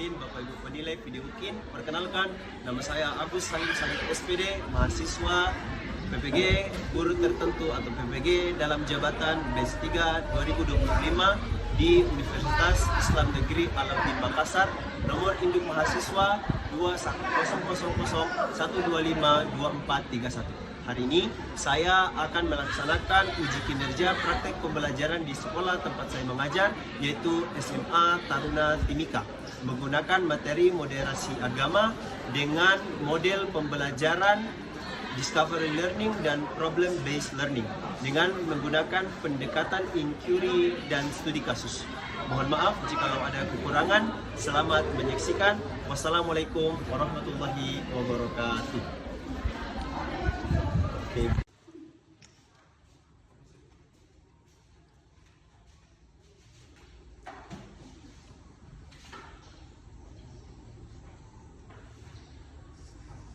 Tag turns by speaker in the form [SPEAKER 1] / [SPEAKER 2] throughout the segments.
[SPEAKER 1] izin Bapak Ibu penilai video UKIN. Perkenalkan, nama saya Agus Salim Salim SPD, mahasiswa PPG guru tertentu atau PPG dalam jabatan B3 2025 di Universitas Islam Negeri Al-Amin Makassar. Nomor induk mahasiswa 21001252431. Hari ini saya akan melaksanakan uji kinerja praktek pembelajaran di sekolah tempat saya mengajar, yaitu SMA Taruna Timika, menggunakan materi moderasi agama dengan model pembelajaran discovery learning dan problem based learning dengan menggunakan pendekatan inquiry dan studi kasus. Mohon maaf jika ada kekurangan. Selamat menyaksikan. Wassalamualaikum warahmatullahi wabarakatuh. Okay.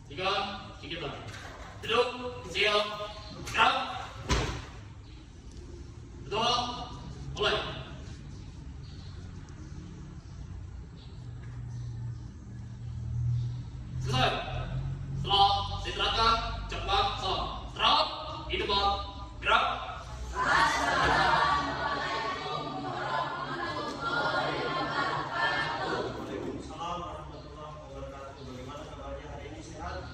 [SPEAKER 2] Tiga lagi. Duduk, siap, gerak. Kedua, mulai. Selesai. Setelah istirahatkan, cepat salam. Istirahat, di depan, gerak.
[SPEAKER 1] Waalaikumsalam warahmatullahi wabarakatuh. Bagaimana kabarnya hari ini, sehat?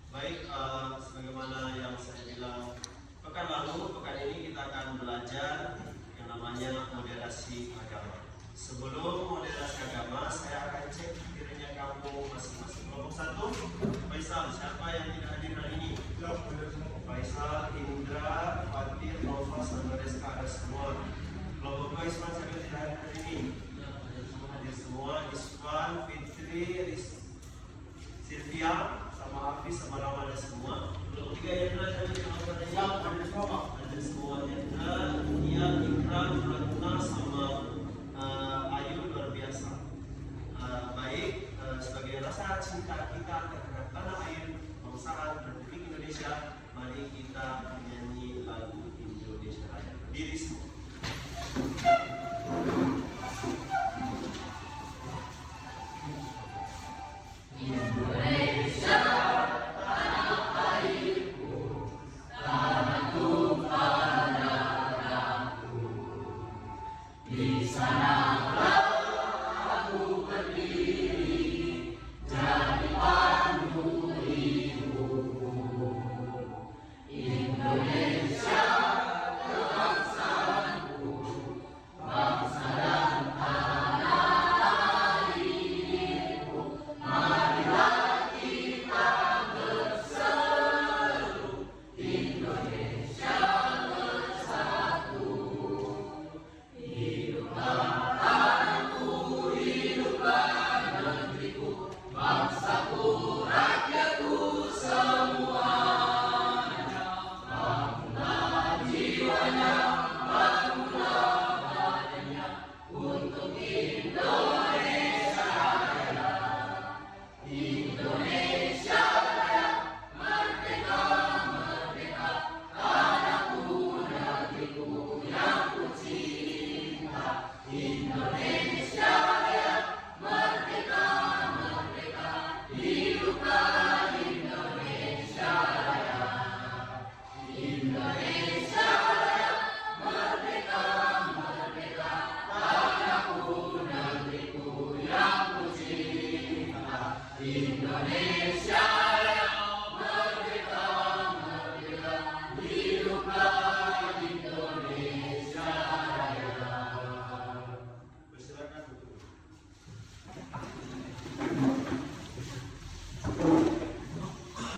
[SPEAKER 1] Baik, sebagaimana yang saya bilang pekan lalu, pekan ini kita akan belajar yang namanya moderasi agama. Sebelum moderasi agama, saya akan cek kiranya kamu masing-masing. Kelompok 1, Faisal, siapa yang tidak hadir hari ini? Faisal, Indra, Fatir, Nova, sama Reska, ada semua. Kelompok 2, Isman, siapa yang tidak hadir hari ini? Hadir semua. Isman, Fitri, Sylvia, sama Hafiz, sama Rama, ada semua. Kelompok 3, Yendra, siapa yang tidak hadir? Ada semua. Ada semua. Yendra, Nia, Ikram, Ratna, sama Ayu, luar biasa. Baik, sebagai rasa cinta kita terhadap tanah air, bangsa Republik Indonesia, mari kita menyanyi lagu Indonesia Raya. Berdiri semua.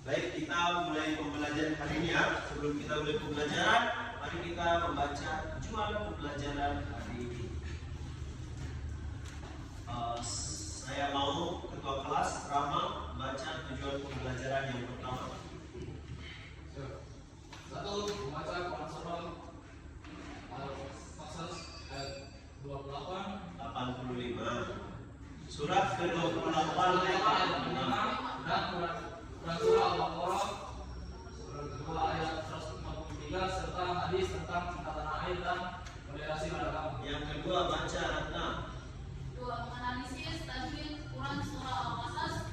[SPEAKER 1] Baik, kita mulai pembelajaran hari ini ya. Sebelum kita mulai pembelajaran, mari kita membaca tujuan pembelajaran hari ini. Saya mau ketua kelas Rama baca tujuan pembelajaran yang pertama.
[SPEAKER 3] Satu, membaca Quran Surah Al-Qasas ayat 28
[SPEAKER 1] 85. Surat ke-28 ayat 86.
[SPEAKER 3] dan Quran Surah Al-Baqarah surat kedua ayat 153 serta hadis tentang cinta tanah air dan moderasi beragama.
[SPEAKER 1] Yang kedua baca Ratna.
[SPEAKER 4] 2. Menganalisis tajwid Quran surah Al-Qasas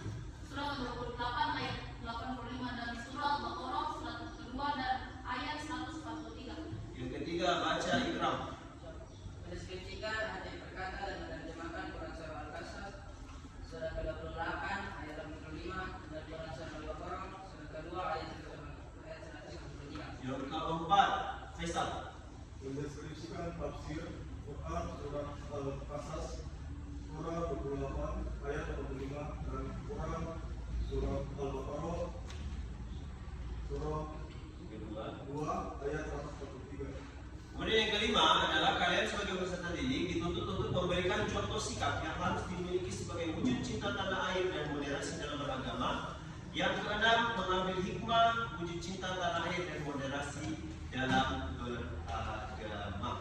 [SPEAKER 4] surah 28 ayat 85 dan surah Al-Baqarah surat kedua dan ayat 143.
[SPEAKER 1] Yang ketiga baca Ikram.
[SPEAKER 5] Mendeskripsikan arti perkata dan menerjemahkan Quran surah Al-Qasas surah ke-28 ayat 85 dan Quran surah Al-Baqarah surah kedua ayat 143.
[SPEAKER 1] Yang keempat Faisal.
[SPEAKER 6] Mendeskripsikan tafsir Quran surah Al-Qasas surah 28 ayat 85 dan Quran surah Al-Baqarah surah
[SPEAKER 1] Kedua.
[SPEAKER 6] 2 ayat 143.
[SPEAKER 1] Kemudian yang kelima adalah kalian sebagai peserta didik dituntut untuk memberikan contoh sikap yang harus dimiliki sebagai wujud cinta tanah air dan moderasi dalam beragama. Yang keenam, mengambil hikmah wujud cinta tanah air dan moderasi dalam beragama.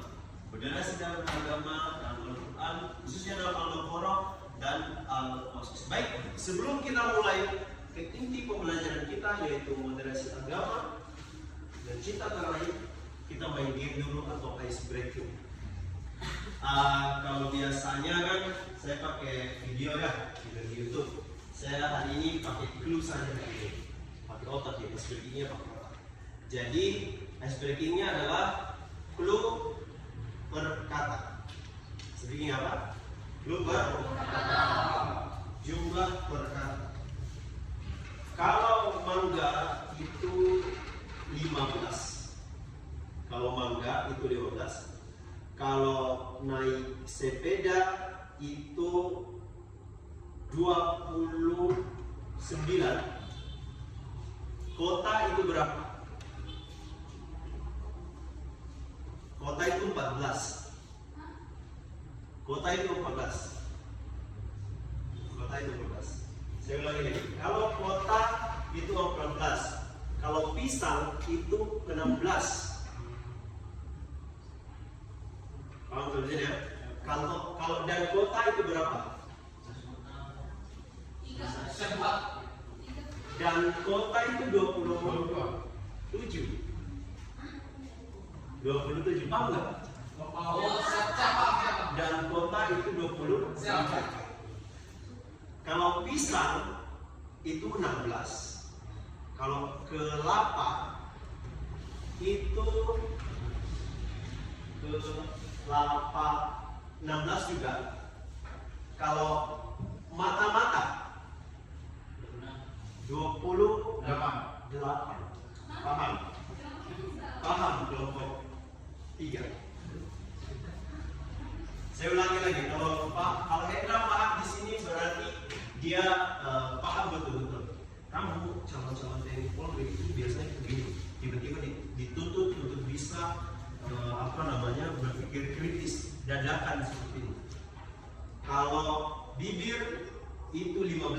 [SPEAKER 1] Moderasi dalam beragama dalam Al-Quran, khususnya dalam Al-Baqarah dan Al-Qasas. Baik, sebelum kita mulai ke inti pembelajaran kita yaitu moderasi agama dan cinta tanah air, kita main game dulu atau ice breaking. Kalau biasanya kan saya pakai video ya, video di YouTube. Saya hari ini pakai clue saja pakai otak ya, ice breakingnya pakai otak. Jadi ice breakingnya adalah clue per kata. Speaking apa? Clue per kata. Jumlah per kata. Kalau mangga itu 15. Kalau mangga itu 15. Kalau naik sepeda itu 29. Kota itu berapa? Kota itu 14. Kota itu 14. Kota itu 14. Saya ulangi lagi. Kalau kota itu 14. Kalau pisang itu 16. Paham tulisannya ya? Kalau dan kota itu berapa?
[SPEAKER 4] 3.
[SPEAKER 1] Dan kota itu 27. 27. Paham nggak? Dan kota itu 20. Kalau pisang itu 16. Kalau kelapa itu kelapa 16 juga. Kalau mata-mata 28. Paham? Paham kelompok 3. Saya ulangi lagi. Kalau Hendra paham di sini berarti dia paham betul-betul. Kamu calon-calon TNI Polri itu biasanya begini, tiba-tiba dituntut untuk bisa berpikir kritis dadakan seperti ini. Kalau bibir itu 15.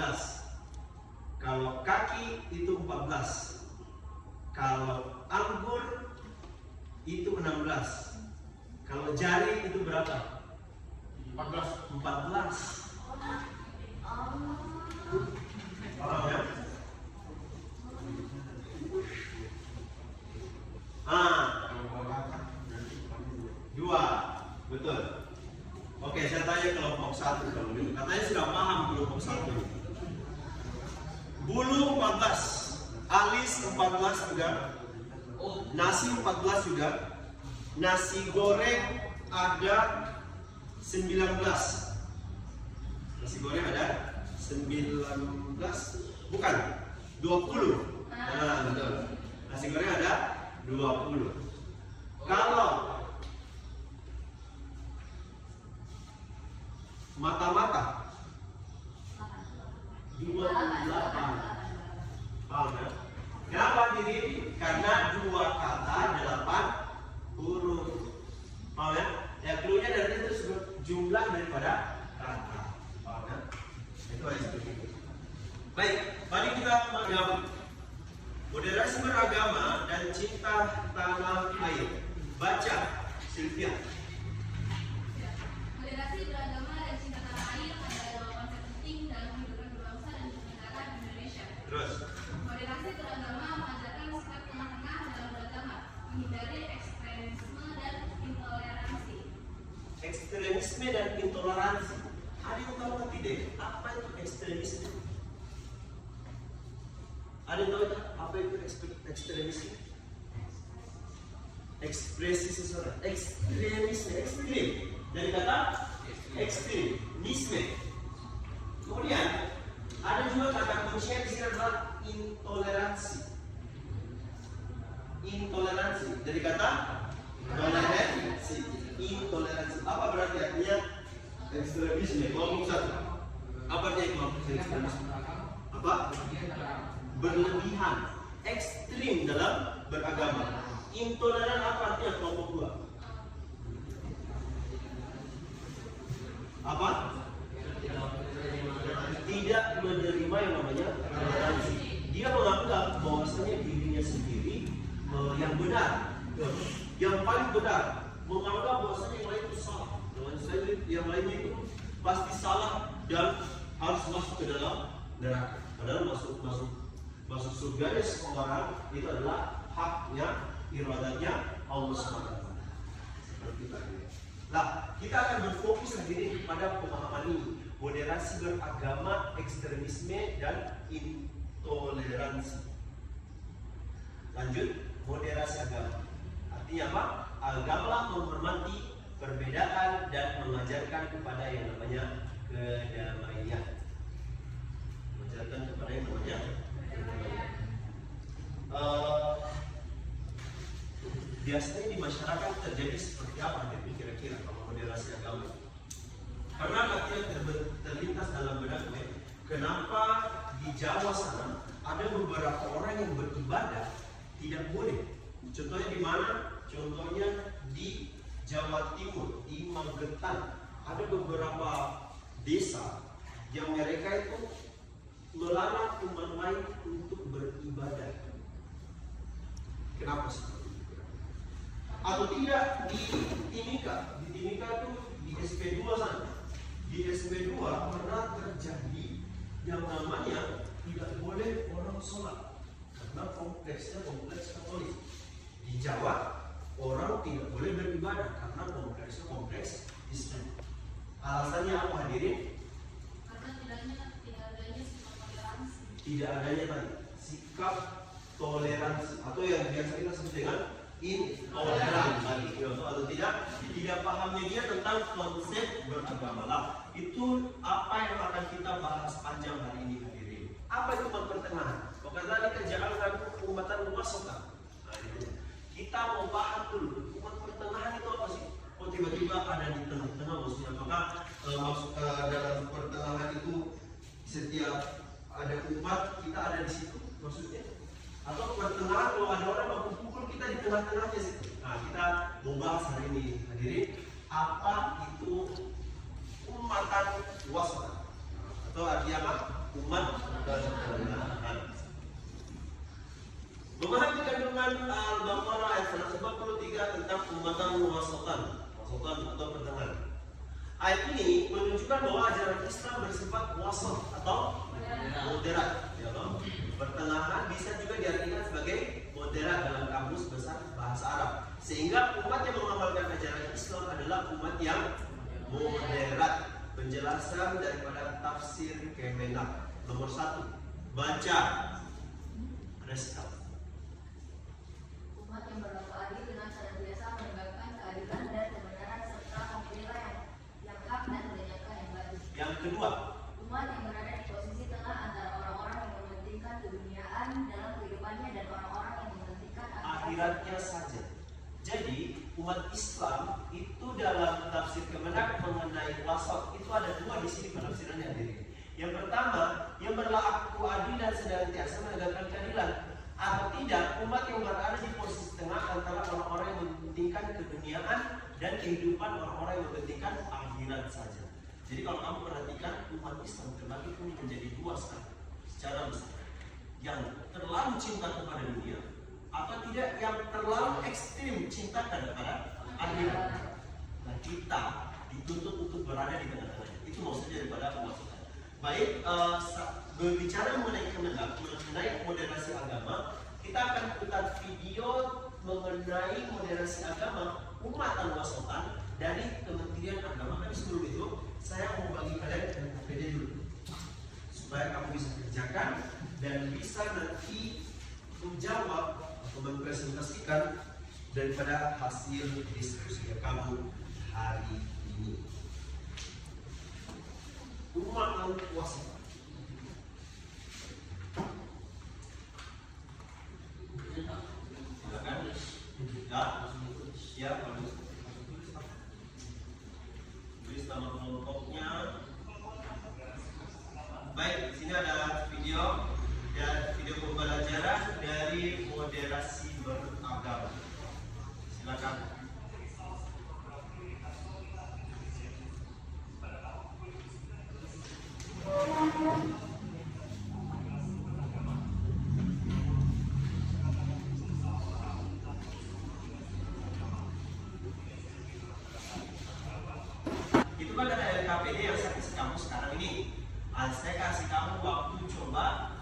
[SPEAKER 1] Kalau kaki itu 14. Kalau anggur itu 16. Kalau jari itu berapa? 14. Paham ya? Dua, betul. Oke, saya tanya kelompok 1 kalau gitu. Katanya sudah paham kelompok 1. Bulu 14, alis 14 juga, nasi 14 juga, nasi goreng ada 19. Nasi goreng ada 19, bukan 20. Nah, betul. Nasi goreng ada 20. Kalau mata-mata 28. Paham ya? Kenapa diri? Karena 2 kata 8 huruf. Paham ya? Ya clue-nya dari itu jumlah daripada kata. Paham ya? Itu aja seperti itu. Baik, mari kita menggabung moderasi beragama dan cinta tanah air. Baca, Sylvia.
[SPEAKER 4] Moderasi beragama dan cinta tanah air adalah 2 konsep penting dalam kehidupan berbangsa dan bernegara di Indonesia.
[SPEAKER 1] Terus.
[SPEAKER 4] Moderasi beragama mengajarkan sikap tengah-tengah dalam beragama, menghindari ekstremisme dan intoleransi.
[SPEAKER 1] Ekstremisme ekstremisme dan intoleransi. Ada yang tahu nggak tidak? Apa itu ekstremisme? Ada yang tahu tak? Apa itu ekstremisme? Ekspresi seseorang. Ekstremisme, ekstrim. Dari kata ekstremisme. Kemudian ada juga kata kuncinya di sini adalah intoleransi. Intoleransi dari kata toleransi. Intoleransi. Apa berarti artinya ekstremisme? Kelompok satu. Apa artinya kelompok ekstremisme? Apa? Berlebihan, ekstrim dalam beragama. Intoleran apa artinya kelompok dua? Apa? Tidak menerima yang namanya toleransi. Dia menganggap bahwasanya dirinya sendiri yang benar, yang paling benar, menganggap bahwasanya yang lain itu salah, yang lainnya itu pasti salah dan harus masuk ke dalam neraka. Padahal masuk surga seseorang itu adalah haknya, iradatnya Allah SWT. Seperti tadi. Nah, kita akan berfokus hari ini pada pemahaman ini, moderasi beragama, ekstremisme dan intoleransi. Lanjut, moderasi agama. Artinya apa? Agamalah menghormati perbedaan dan mengajarkan kepada yang namanya kedamaian. Mengajarkan kepada yang namanya kedamaian. Biasanya di masyarakat terjadi seperti apa kira-kira kalau moderasi agama? Karena yang terlintas dalam benak gue, kenapa di Jawa sana ada beberapa orang yang beribadah tidak boleh? Contohnya di mana? Contohnya di Jawa Timur, di Magetan, ada beberapa desa yang mereka itu melarang umat lain untuk beribadah. Kenapa sih? Atau tidak di Timika? Di Timika itu di SP2 sana. Di SP2 pernah terjadi yang namanya tidak boleh orang sholat karena kompleksnya kompleks Katolik. Di Jawa orang tidak boleh beribadah karena kompleksnya kompleks Islam. Alasannya apa hadirin?
[SPEAKER 4] Karena tidak adanya sikap toleransi.
[SPEAKER 1] Tidak adanya tadi sikap toleransi atau yang biasa kita sebut dengan intoleran tadi, atau tidak pahamnya dia tentang konsep beragama lah. Itu apa yang akan kita bahas panjang hari ini hadirin. Apa itu umat pertengahan? Wakadzalika ja'alna ummatan wasatan. Nah, itu. Kita mau paham dulu umat pertengahan itu apa sih? Oh, tiba-tiba ada di tengah-tengah, maksudnya apakah maksud dalam pertengahan itu setiap ada umat kita ada di situ maksudnya? Atau pertengahan kalau ada orang mau pukul kita di tengah-tengahnya sih? Nah, kita mau bahas hari ini hadirin apa itu umatan wasat atau artinya apa? Umat pertengahan. Memahami kandungan Al-Baqarah ayat 143 tentang umatan wasatan atau pertengahan. Ayat ini menunjukkan bahwa ajaran Islam bersifat wasat atau moderat. Ya, pertengahan bisa juga diartikan sebagai moderat dalam kamus besar bahasa Arab. Sehingga umat yang mengamalkan ajaran Islam adalah umat yang moderat. Penjelasan daripada tafsir Kemenak. Nomor 1, baca. Restart.
[SPEAKER 7] Umat yang berlaku adil dengan senantiasa menegakkan keadilan dan kebenaran serta memilih yang hak dan menegakkan yang baik.
[SPEAKER 1] Yang kedua,
[SPEAKER 7] Umat yang berada di posisi tengah antara orang-orang yang mementingkan keduniaan dalam kehidupannya dan orang-orang yang mementingkan
[SPEAKER 1] akhiratnya saja. Jadi umat Islam itu dalam tafsir Kemenak mengenai wasat itu ada dua di sini penafsirannya hadirin. Yang pertama, yang berlaku adil dan senantiasa menegakkan keadilan. Atau tidak, umat yang berada di posisi tengah antara orang-orang yang mementingkan keduniaan dan kehidupan orang-orang yang mementingkan akhirat saja. Jadi kalau kamu perhatikan umat Islam terbagi pun menjadi dua secara besar. Yang terlalu cinta kepada dunia atau tidak yang terlalu ekstrim cinta kepada akhirat. Nah, kita dituntut untuk berada di tengah-tengahnya. Itu maksudnya daripada umat Islam. Baik, berbicara mengenai Kemenak, mengenai moderasi agama, kita akan putar video mengenai moderasi agama umatan wasatan dari Kementerian Kementerian Agama, tapi sebelum itu saya mau bagi kalian LKPD dulu supaya kamu bisa kerjakan dan bisa nanti menjawab atau mempresentasikan daripada hasil diskusi kamu hari ini. Umat lalu puasa. Silakan. Ya, tulis nama kelompoknya. Baik, di sini ada video dan video pembelajaran dari moderasi beragama. Silakan. Itu kan ada LKPD yang saya kasih kamu sekarang ini. Saya kasih kamu waktu coba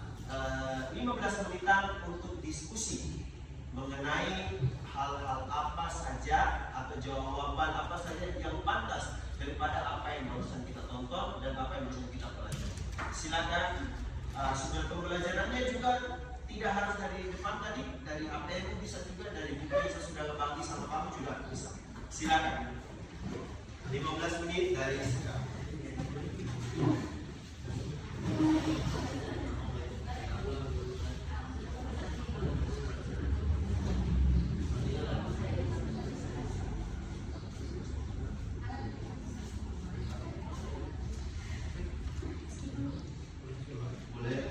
[SPEAKER 1] 15 menitan untuk diskusi mengenai hal-hal apa saja atau jawaban apa saja yang pantas daripada apa yang barusan kita tonton dan apa yang barusan kita pelajari. Silakan. Sumber pembelajarannya juga tidak harus dari depan tadi, dari APM bisa juga, dari buku yang saya sudah bagi sama kamu juga bisa. Silakan. 15 menit dari sekarang. Boleh.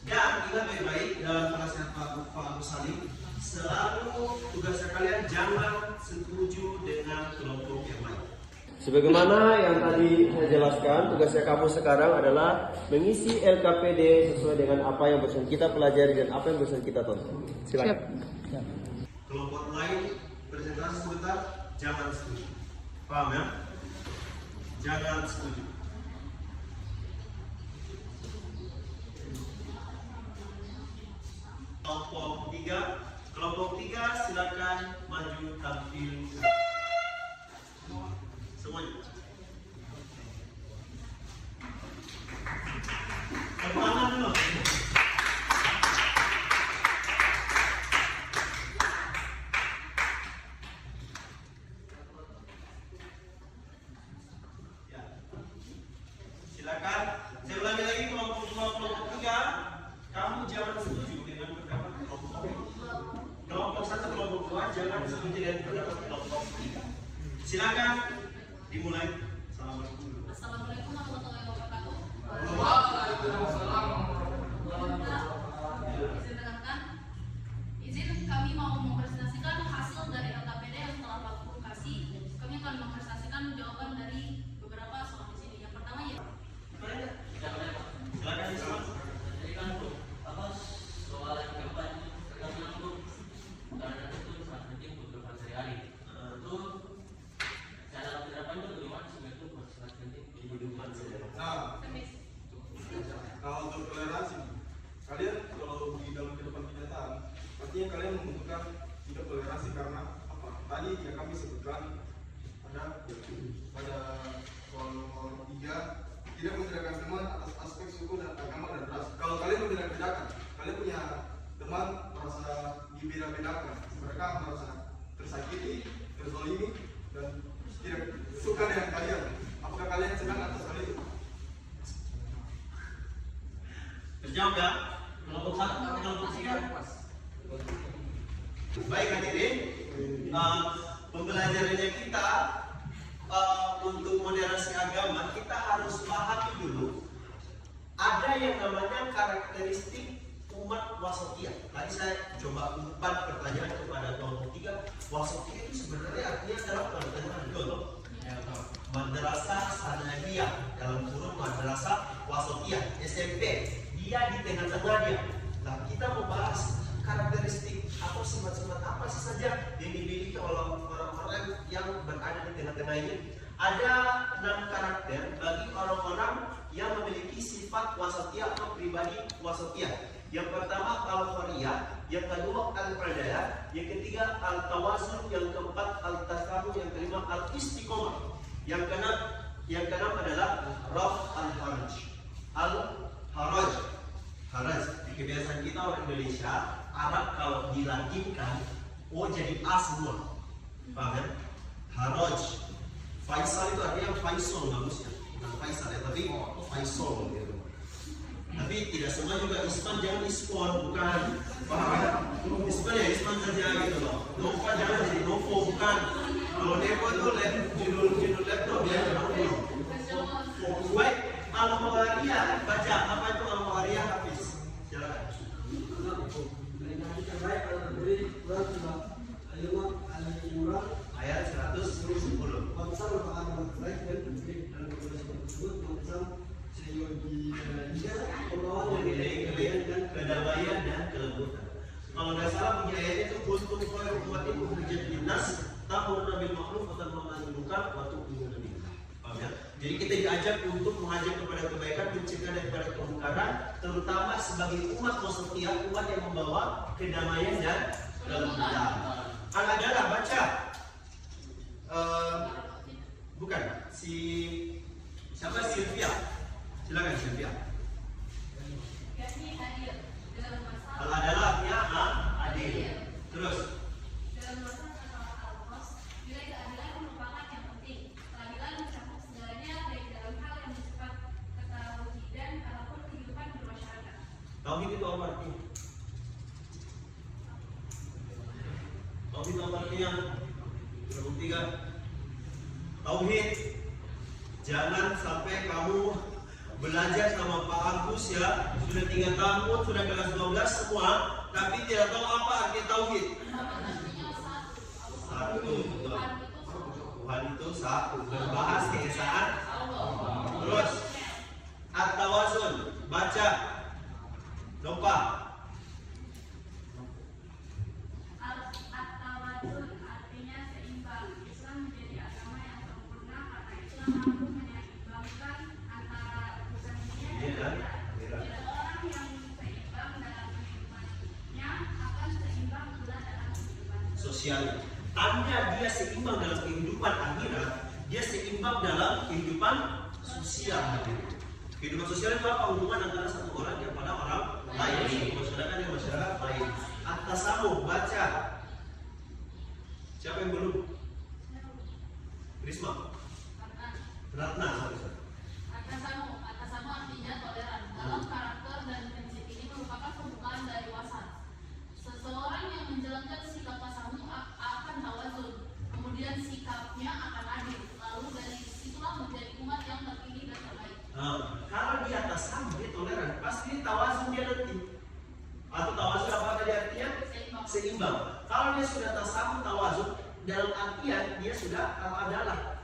[SPEAKER 1] Dan ingat baik-baik dalam nasihat Pak Agus Salim, selalu tugasnya kalian jangan setuju dengan kelompok yang lain. Sebagaimana yang tadi saya jelaskan, tugasnya kamu sekarang adalah mengisi LKPD sesuai dengan apa yang barusan kita pelajari dan apa yang barusan kita tonton. Silakan. Kelompok lain presentasi sebentar, jangan setuju. Paham ya? Jangan setuju. Kelompok 3 silakan maju tampil. Semuanya. Pertama dulu. Ya. Silakan. Saya ulangi lagi, kelompok 2, kelompok 3. Kamu jangan setuju dengan pendapat kelompok. Kelompok 1, kelompok 2 jangan setuju dengan pendapat kelompok 3. Silakan. Dimulai. Assalamualaikum.
[SPEAKER 4] Assalamualaikum warahmatullahi wabarakatuh.
[SPEAKER 3] Waalaikumsalam.
[SPEAKER 4] Izin dengarkan. Izin kami mau mempresentasikan hasil dari LKPD yang telah Pak Guru kasih. Kami akan mempresentasikan jawaban dari beberapa soal di sini. Yang pertama ya.
[SPEAKER 1] Silakan Islam.
[SPEAKER 5] Jadi kan apa soal yang keempat tergantung itu karena itu sangat penting untuk kehidupan sehari-hari. Itu cara penerapan itu bagaimana sebenarnya itu sangat penting di kehidupan sehari-hari.
[SPEAKER 6] Nah, kalau untuk toleransi, kalian kalau di dalam kehidupan kenyataan, pastinya kalian membutuhkan hidup toleransi karena apa? Tadi yang kami sebutkan pada soal nomor 3, tidak membedakan teman atas aspek suku dan agama dan ras. Kalau kalian membeda-bedakan, kalian punya teman merasa dibeda-bedakan, mereka merasa tersakiti, terzolimi, dan tidak suka dengan kalian. Apakah kalian senang atas hal itu?
[SPEAKER 1] Terjawab ya. Kelompok 1 atau kelompok 3? Baik hadirin, pembelajarannya kita untuk moderasi agama, kita harus pahami dulu ada yang namanya karakteristik umat wasatiyah. Tadi saya coba umpan pertanyaan kepada kelompok 3. Wasatiyah itu sebenarnya artinya adalah pertanyaan betul. Madrasah Sanawiyah, dalam kurung madrasah wasatiyah SMP, dia di tengah-tengah dia. Nah, kita membahas karakteristik atau sifat-sifat apa sih saja yang dimiliki oleh orang-orang yang berada di tengah-tengah ini. Ada 6 karakter bagi orang-orang yang memiliki sifat wasatiyah atau pribadi wasatiyah. Yang pertama, al-khariyah, yang kedua al-'adalah, yang ketiga al-tawazun, yang keempat al-tasamu, yang kelima al-istiqomah. Yang keenam adalah raf al-haraj. Al-haraj. Haraj. Di kebiasaan kita orang Indonesia, Arab kalau dilatinkan, jadi A semua. Paham ya? Haraj. Faisal itu artinya Faisal bagusnya. Bukan Faisal ya, tapi Faisal gitu. Tapi tidak semua juga Isman, jangan Ispon, bukan. Paham ya? Isman ya Isman saja gitu loh. Nova jangan jadi Novo, bukan. Kalau Nevo itu judul laptop ya. Baik, Al-Qawariyah, baca apa itu Al-Qawariyah, Hafiz? Silakan. Ayat 110. Kedamaian dan kelembutan. Kalau nggak salah punya ayatnya itu kuntum khairu ummatin ukhrijat linnas ta'muruna bil ma'ruf wa tanhauna 'anil munkar wa tu'minuna billah. Paham ya? Jadi kita diajak untuk mengajak kepada kebaikan, mencegah daripada kemungkaran, terutama sebagai umat wasatiyah, umat yang membawa kedamaian dan kelembutan. Al-'adalah baca. Bukan siapa Sylvia? Silakan Sylvia.
[SPEAKER 4] Yakni adil dalam masalah
[SPEAKER 1] Al-'adalah artinya adil. Terus
[SPEAKER 4] dalam masalah al-qas, nilai keadilan merupakan yang penting. Keadilan mencakup segalanya baik dalam hal yang bersifat ketauhidan ataupun kehidupan bermasyarakat.
[SPEAKER 1] tauhid itu apa artinya? Tauhid apa artinya? Terbuktikan. Tauhid, jangan sampai kamu belajar sama Pak Agus ya, sudah 3 tahun, sudah kelas 12 semua, tapi tidak tahu apa arti tauhid.
[SPEAKER 4] Artinya
[SPEAKER 1] Satu, Tuhan itu satu, berbahas keesaan. Terus at-tawazun, baca, lupa.
[SPEAKER 4] At-tawazun artinya seimbang. Islam menjadi agama yang sempurna karena Islam mampu menyeimbangkan antara urusan dunia dan akhirat. Tidak orang yang seimbang dalam kehidupannya akan seimbang pula dalam kehidupan
[SPEAKER 1] Sosial. Tanda dia seimbang dalam kehidupan akhirat, dia seimbang dalam kehidupan sosial. Kehidupan sosial itu apa? Hubungan antara satu orang kepada orang lain, masyarakat yang masyarakat lain. At-tasamuh, baca. Siapa yang belum? Risma. Ratna.
[SPEAKER 4] Atasamu artinya toleran. Dalam karakter dan prinsip ini merupakan pembukaan dari wasan. Seseorang yang menjalankan sikap tasamu akan tawazun, kemudian sikapnya akan adil. Lalu dari situlah menjadi umat yang terpilih dan terbaik.
[SPEAKER 1] Kalau di atas sama dia toleran, pasti tawazun dia nanti. Atau tawazun apa tadi artinya? Seimbang. Kalau dia sudah tasamu tawazun, dalam artian dia sudah adalah.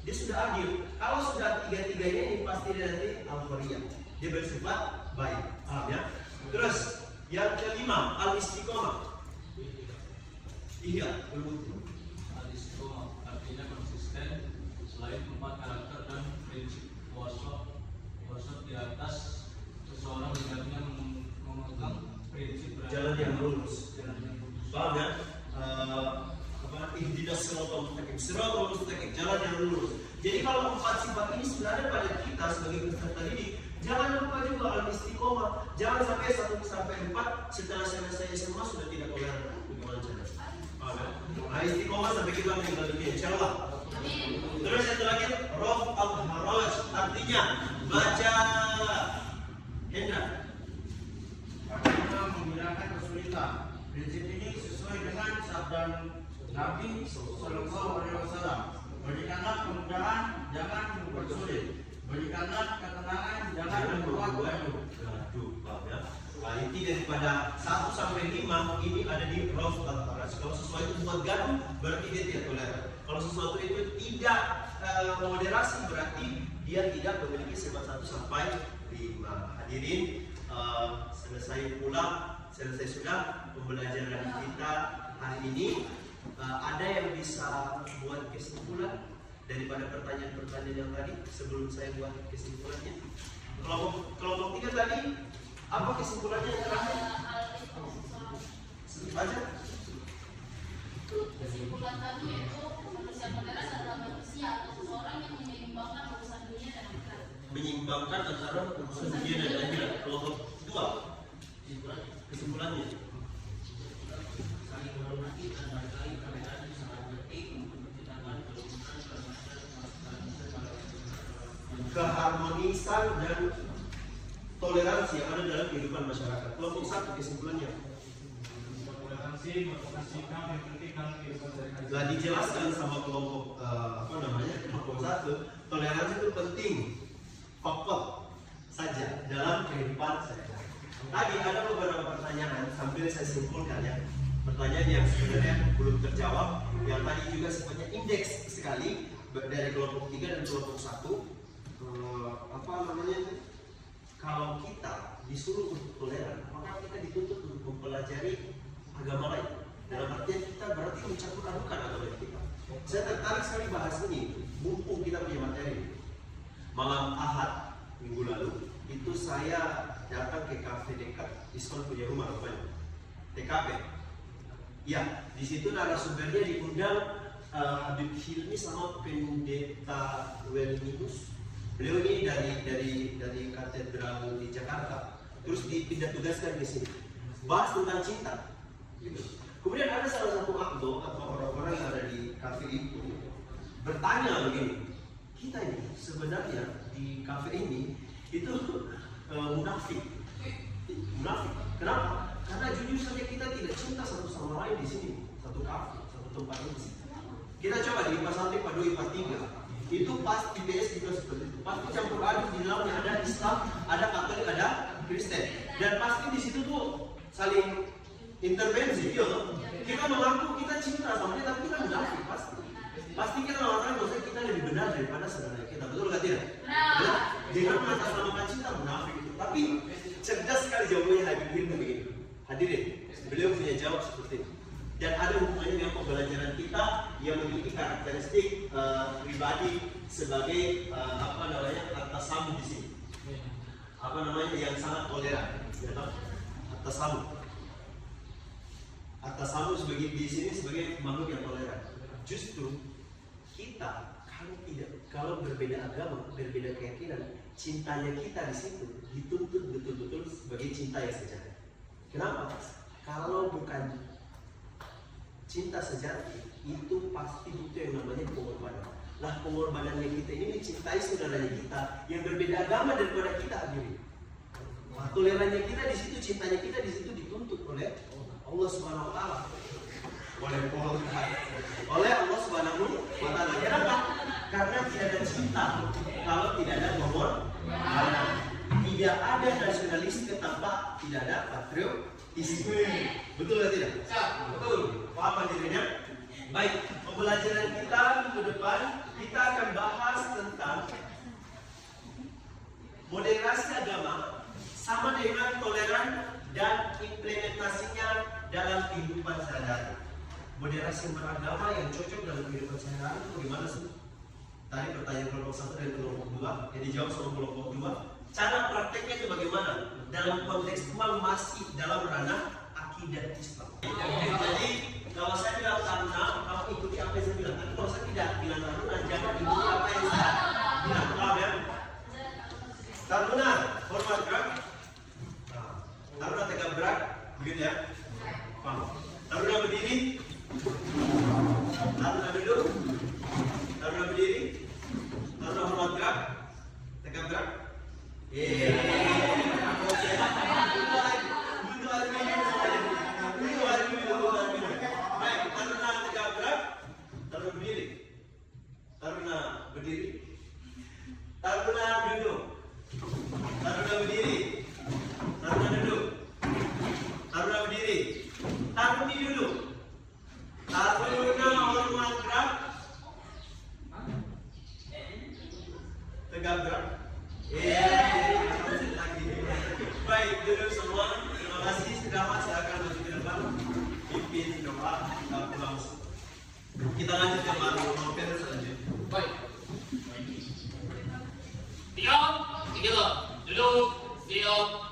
[SPEAKER 1] Dia sudah adil. Kalau sudah tiga-tiganya ini pasti dia nanti al-qariyah. Dia bersifat baik. Paham ya? Terus yang kelima al-istiqomah. Iya, betul.
[SPEAKER 3] Al-istiqomah artinya konsisten selain 4 karakter dan prinsip wasat di atas seseorang hendaknya memegang prinsip
[SPEAKER 1] Jalan yang lurus. Paham ya? Ihdinas siratal mustaqim, jalan yang lurus. Jadi kalau 4 sifat ini sudah ada pada kita sebagai peserta didik, jangan lupa juga al-istiqomah. Jangan sampai 1 sampai 4 setelah selesai semua sudah tidak toleran. Bagaimana cara? Paham ya? Nah, istiqomah sampai kita meninggal dunia, insyaallah. Terus yang terakhir, raf al-haraj, artinya baca. Hendra.
[SPEAKER 8] Artinya menghilangkan kesulitan. Prinsip ini sesuai dengan sabda Nabi Sallallahu Alaihi Wasallam. Berikanlah kemudahan, jangan mempersulit. Berikanlah ketenangan, jangan membuat gaduh.
[SPEAKER 1] Paham ya? Nah, inti daripada 1 sampai 5 ini ada di raf al-haraj. Kalau sesuatu itu buat gaduh, berarti dia tidak toleran. Kalau sesuatu itu tidak moderasi, berarti dia tidak memiliki sifat 1 sampai 5. Hadirin, selesai sudah pembelajaran kita hari ini. Ada yang bisa buat kesimpulan daripada pertanyaan-pertanyaan yang tadi sebelum saya buat kesimpulannya? Kelompok 3 tadi apa kesimpulannya yang terakhir? Baca.
[SPEAKER 4] Kesimpulan tadi yaitu manusia moderas adalah manusia atau seseorang yang menyeimbangkan urusan dunia dan akhirat.
[SPEAKER 1] Menyeimbangkan antara urusan dunia dan akhirat. Kelompok 2. Kesimpulannya.
[SPEAKER 8] Saling menghormati dan menghargai perbedaan sangat penting untuk menciptakan
[SPEAKER 1] keharmonisan dan toleransi yang ada dalam kehidupan masyarakat. Kelompok 1 kesimpulannya.
[SPEAKER 3] Toleransi merupakan sikap yang penting dalam kehidupan sehari-hari.
[SPEAKER 1] Telah dijelaskan sama kelompok kelompok 1, toleransi itu penting pokok saja dalam kehidupan sehari-hari. Tadi ada beberapa pertanyaan sambil saya simpulkan ya. Pertanyaan yang sebenarnya belum terjawab, yang tadi juga sifatnya indeks sekali dari kelompok 3 dan kelompok 1. Kalau kita disuruh untuk toleran, maka kita dituntut untuk mempelajari agama lain. Dalam artian kita berarti mencampur adukan agama kita. Saya tertarik sekali bahas ini, mumpung kita punya materi. Malam Ahad minggu lalu, itu saya datang ke kafe dekat Iskon punya rumah rupanya, TKP. Ya, di situ narasumbernya diundang Habib Hilmi sama pendeta Welminus. Beliau ini dari katedral di Jakarta, terus dipindah tugaskan di sini, bahas tentang cinta. Gitu. Kemudian ada salah satu akdo atau orang-orang yang ada di kafe itu bertanya begini, kita ini sebenarnya di kafe ini itu munafik. Kenapa? Karena jujur saja kita tidak cinta satu sama lain di sini, satu kafe, satu tempat ini. Kita coba di IPA 1, IPA 2, IPA 3. Itu pas IPS juga seperti itu. Pasti campur aduk di dalamnya ada Islam, ada Katolik, ada Kristen. Dan pasti di situ tuh saling intervensi, gitu. Kita mengaku kita cinta sama dia, tapi kita munafik pasti. Pasti kita mengatakan bahwa kita lebih benar daripada saudara kita. Betul nggak tidak? Benar. Jangan mengatasnamakan cinta munafik itu. Tapi cerdas sekali jawabannya Habib Hilmi begini. Hadirin, beliau punya jawab seperti itu. Dan ada hubungannya dengan pembelajaran kita yang memiliki karakteristik pribadi sebagai atasamu di sini. Yang sangat toleran, ya toh? Atasamu sebagai di sini sebagai makhluk yang toleran. Justru kita kalau berbeda agama, berbeda keyakinan, cintanya kita di situ dituntut betul-betul sebagai cinta yang sejati. Kenapa? Kalau bukan cinta sejati, itu pasti butuh yang namanya pengorbanan. Lah pengorbanannya kita ini mencintai saudaranya kita yang berbeda agama daripada kita sendiri. Tolerannya kita di situ, cintanya kita di situ dituntut oleh Allah Subhanahu wa taala. Oleh Allah Subhanahu wa taala. Kenapa? Karena tidak ada cinta kalau tidak ada pengorbanan. Tidak ada nasionalisme tanpa tidak ada patriotisme. Betul atau tidak? Betul. Apa jadinya? Baik, pembelajaran kita minggu depan kita akan bahas tentang moderasi agama sama dengan toleran dan implementasinya dalam kehidupan sehari-hari. Moderasi beragama yang cocok dalam kehidupan sehari-hari itu bagaimana sih? Tadi pertanyaan kelompok 1 dan kelompok 2 yang dijawab sama kelompok 2. Cara prakteknya itu bagaimana? Dalam kontekstual masih dalam ranah akidah Islam. Jadi kalau saya bilang Taruna, kamu ikuti apa yang saya bilang. Tapi kalau saya tidak bilang Taruna, jangan ikuti apa yang saya bilang. Paham ya? Taruna, hormat gerak. Taruna tegak gerak, begitu ya? Paham? Taruna berdiri. Taruna duduk. Taruna berdiri. Taruna hormat gerak. Tegak gerak. Taruna berdiri. Taruna duduk. Taruna berdiri. Taruna duduk. Taruna berdiri. Taruni duduk. Taruna hormat gerak. Tegak gerak. Baik, duduk semua. Terima kasih sudah silakan maju ke depan. Pimpin doa kita pulang. Kita lanjut ke materi selanjutnya.
[SPEAKER 2] Baik. Diam, duduk, diam.